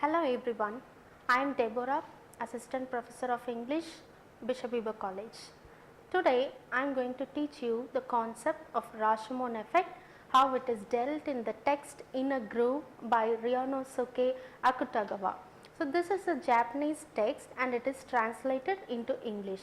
Hello everyone, I am Deborah, Assistant Professor of English, Bishop Weber College. Today I am going to teach you the concept of Rashomon effect, how it is dealt in the text Inner Groove by Ryonosuke Akutagawa. So this is a Japanese text and it is translated into English.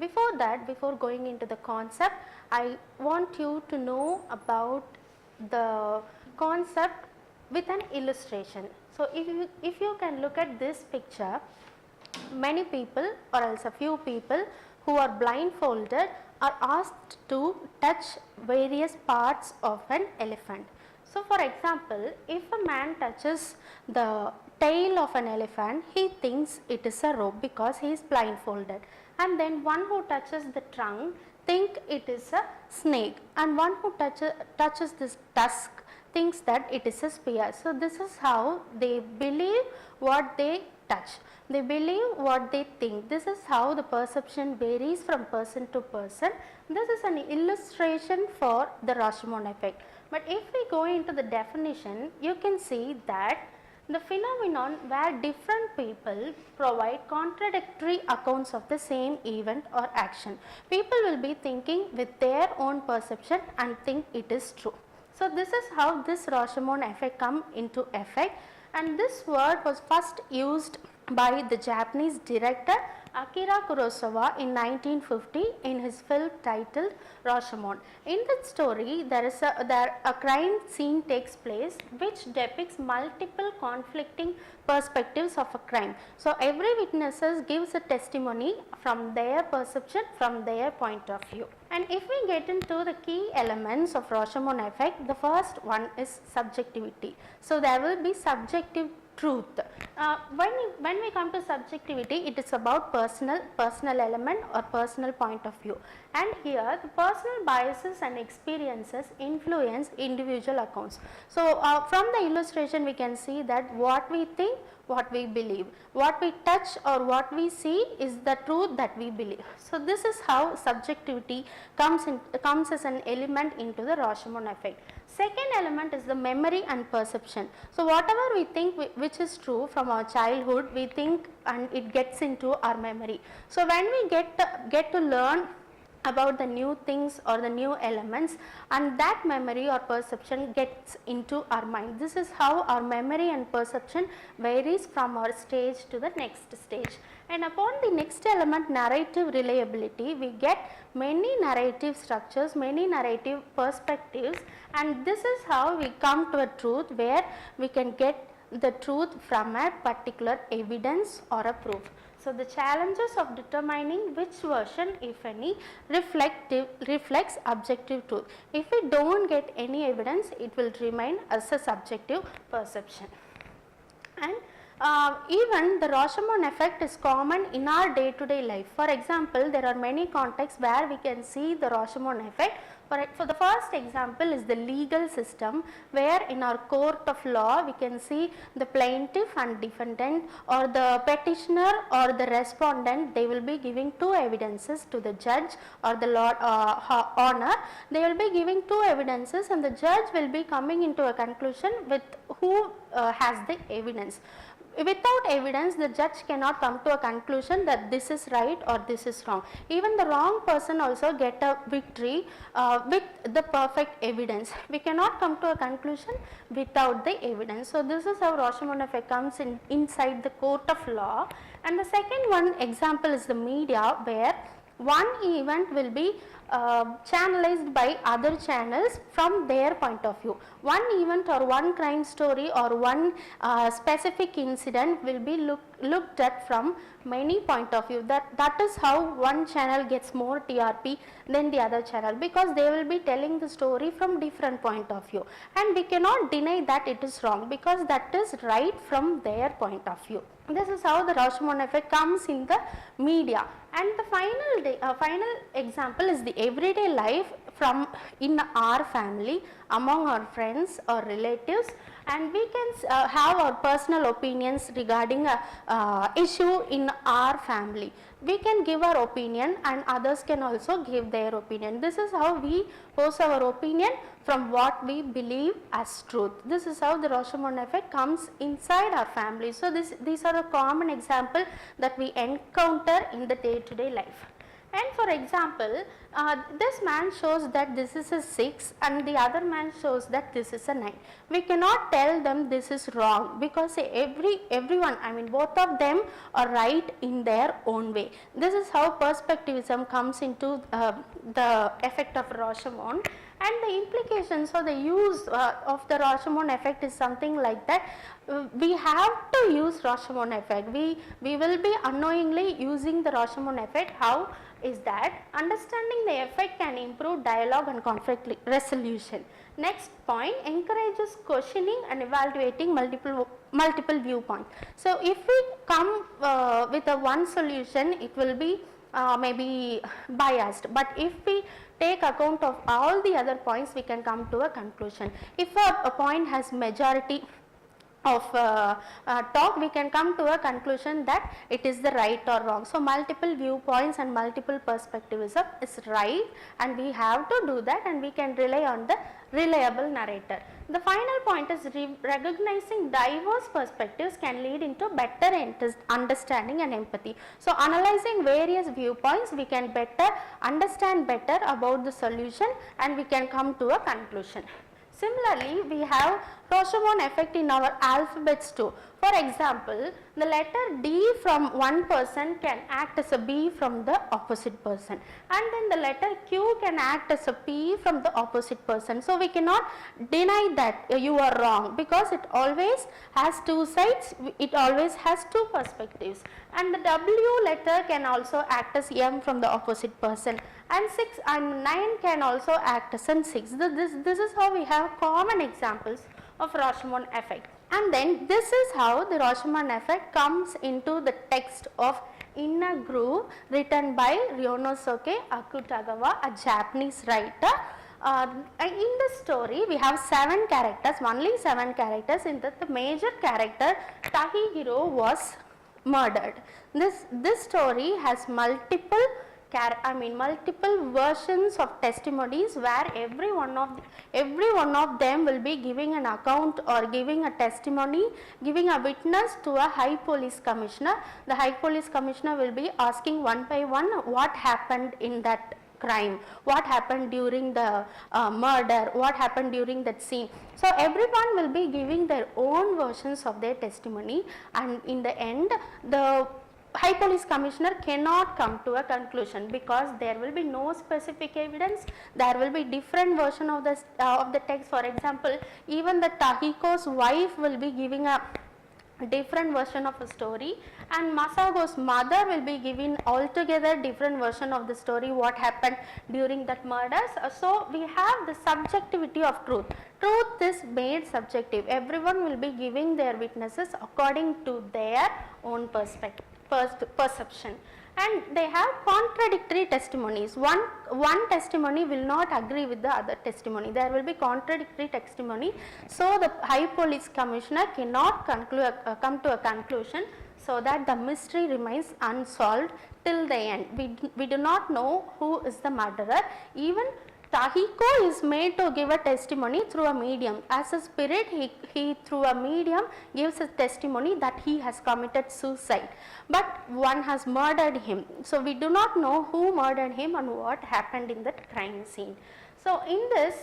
Before that, before going into the concept, I want you to know about the concept with an illustration. So if you can look at this picture, many people or else a few people who are blindfolded are asked to touch various parts of an elephant. So for example, if a man touches the tail of an elephant, he thinks it is a rope because he is blindfolded, and then one who touches the trunk think it is a snake, and one who touches this tusk thinks that it is a spear. So this is how they believe what they touch. They believe what they think. This is how the perception varies from person to person. This is an illustration for the Rashomon effect. But if we go into the definition, you can see that the phenomenon where different people provide contradictory accounts of the same event or action. People will be thinking with their own perception and think it is true. So this is how this Rashomon effect come into effect, and this word was first used by the Japanese director Akira Kurosawa in 1950 in his film titled Rashomon. In that story, there a crime scene takes place which depicts multiple conflicting perspectives of a crime. So every witness gives a testimony from their perception, from their point of view. And if we get into the key elements of Rashomon effect, the first one is subjectivity. So there will be subjective truth. When we come to subjectivity, it is about personal element or personal point of view, and here the personal biases and experiences influence individual accounts. So from the illustration we can see that what we think, what we believe, what we touch or what we see is the truth that we believe. So this is how subjectivity comes as an element into the Rashomon effect. Second element is the memory and perception. So whatever we think which is true from our childhood, we think and it gets into our memory. So when we get to learn about the new things or the new elements, and that memory or perception gets into our mind. This is how our memory and perception varies from our stage to the next stage. And upon the next element, narrative reliability, we get many narrative structures, many narrative perspectives, and this is how we come to a truth where we can get the truth from a particular evidence or a proof. So the challenges of determining which version, if any, reflects objective truth. If we don't get any evidence, it will remain as a subjective perception. And even the Rashomon effect is common in our day-to-day life. For example, there are many contexts where we can see the Rashomon effect. For the first example is the legal system, where in our court of law we can see the plaintiff and defendant, or the petitioner or the respondent. They will be giving two evidences to the judge or the Lord honor. They will be giving two evidences and the judge will be coming into a conclusion with who has the evidence. Without evidence, the judge cannot come to a conclusion that this is right or this is wrong. Even the wrong person also get a victory with the perfect evidence. We cannot come to a conclusion without the evidence. So this is how Rashomon effect comes inside the court of law. And the second one example is the media, where one event will be channelized by other channels from their point of view. One event or one crime story or one specific incident will be looked at from many point of view. That is how one channel gets more TRP than the other channel, because they will be telling the story from different point of view, and we cannot deny that it is wrong because that is right from their point of view. This is how the Rashomon effect comes in the media. And the final example is the everyday life from in our family, among our friends or relatives. and we can have our personal opinions regarding a issue in our family. We can give our opinion and others can also give their opinion. This is how we pose our opinion from what we believe as truth. This is how the Rashomon effect comes inside our family. So these are a common example that we encounter in the day-to-day life. And for example, this man shows that this is a 6 and the other man shows that this is a 9. We cannot tell them this is wrong because everyone, I mean both of them are right in their own way. This is how perspectivism comes into the effect of Rashomon. And the implications or the use of the Rashomon effect is something like that. We have to use Rashomon effect. We will be unknowingly using the Rashomon effect. How is that? Understanding the effect can improve dialogue and conflict resolution. Next point, encourages questioning and evaluating multiple viewpoints. So if we come with a one solution, it will be maybe biased, but if we take account of all the other points, we can come to a conclusion. If a point has majority of talk, we can come to a conclusion that it is the right or wrong. So multiple viewpoints and multiple perspectivism is right, and we have to do that, and we can rely on the reliable narrator. The final point is recognizing diverse perspectives can lead into better understanding and empathy. So analyzing various viewpoints, we can understand better about the solution, and we can come to a conclusion. Similarly, we have Rashomon effect in our alphabets too. For example, the letter D from one person can act as a B from the opposite person, and then the letter Q can act as a P from the opposite person. So we cannot deny that you are wrong, because it always has two sides, it always has two perspectives. And the W letter can also act as M from the opposite person, and 6 and 9 can also act as an 6. This is how we have common examples of Rashomon effect. And then this is how the Rashomon effect comes into the text of Inner Groove, written by Ryonosuke Akutagawa, a Japanese writer. In the story, we have 7 characters, only 7 characters. In that, the major character Tahihiro was murdered. This story has multiple versions of testimonies, where every one of them will be giving an account or giving a testimony, giving a witness to a high police commissioner. The high police commissioner will be asking one by one what happened in that crime, what happened during the murder, what happened during that scene. So everyone will be giving their own versions of their testimony, and in the end, the High Police Commissioner cannot come to a conclusion, because there will be no specific evidence, there will be different version of the text. For example, even the Tahiko's wife will be giving a different version of a story, and Masago's mother will be giving altogether different version of the story, what happened during that murders. So we have the subjectivity of truth. Truth is made subjective. Everyone will be giving their witnesses according to their own perception, and they have contradictory testimonies. One testimony will not agree with the other testimony. There will be contradictory testimony. So the High Police Commissioner cannot come to a conclusion, so that the mystery remains unsolved till the end. We do not know who is the murderer. Even Tahiko is made to give a testimony through a medium. As a spirit, he through a medium gives a testimony that he has committed suicide, but one has murdered him. So we do not know who murdered him and what happened in that crime scene. So in this,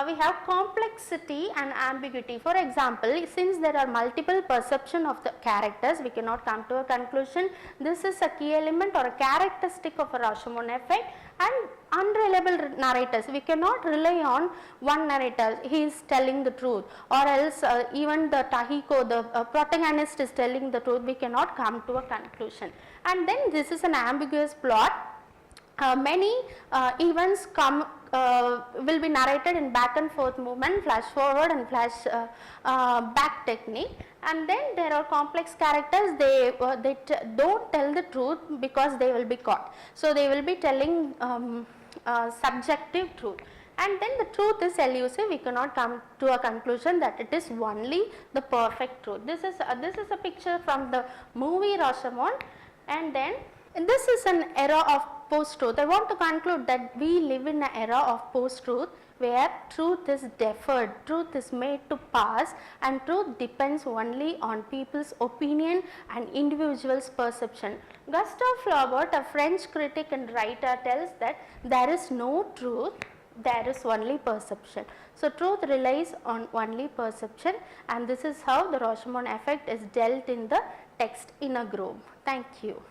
we have complexity and ambiguity. For example, since there are multiple perception of the characters, we cannot come to a conclusion. This is a key element or a characteristic of a Rashomon effect. And unreliable narrators, we cannot rely on one narrator, he is telling the truth, or else even the Tahiko, the protagonist, is telling the truth. We cannot come to a conclusion. And then this is an ambiguous plot. Many events will be narrated in back and forth movement, flash forward and flash back technique. And then there are complex characters, they don't tell the truth because they will be caught. So they will be telling subjective truth. and then the truth is elusive. We cannot come to a conclusion that it is only the perfect truth. This is a picture from the movie Rashomon, and then this is an era of post-truth. I want to conclude that we live in an era of post-truth where truth is deferred, truth is made to pass, and truth depends only on people's opinion and individuals' perception. Gustave Flaubert, a French critic and writer, tells that there is no truth, there is only perception. So, truth relies on only perception, and this is how the Rashomon effect is dealt in the text in a group. Thank you.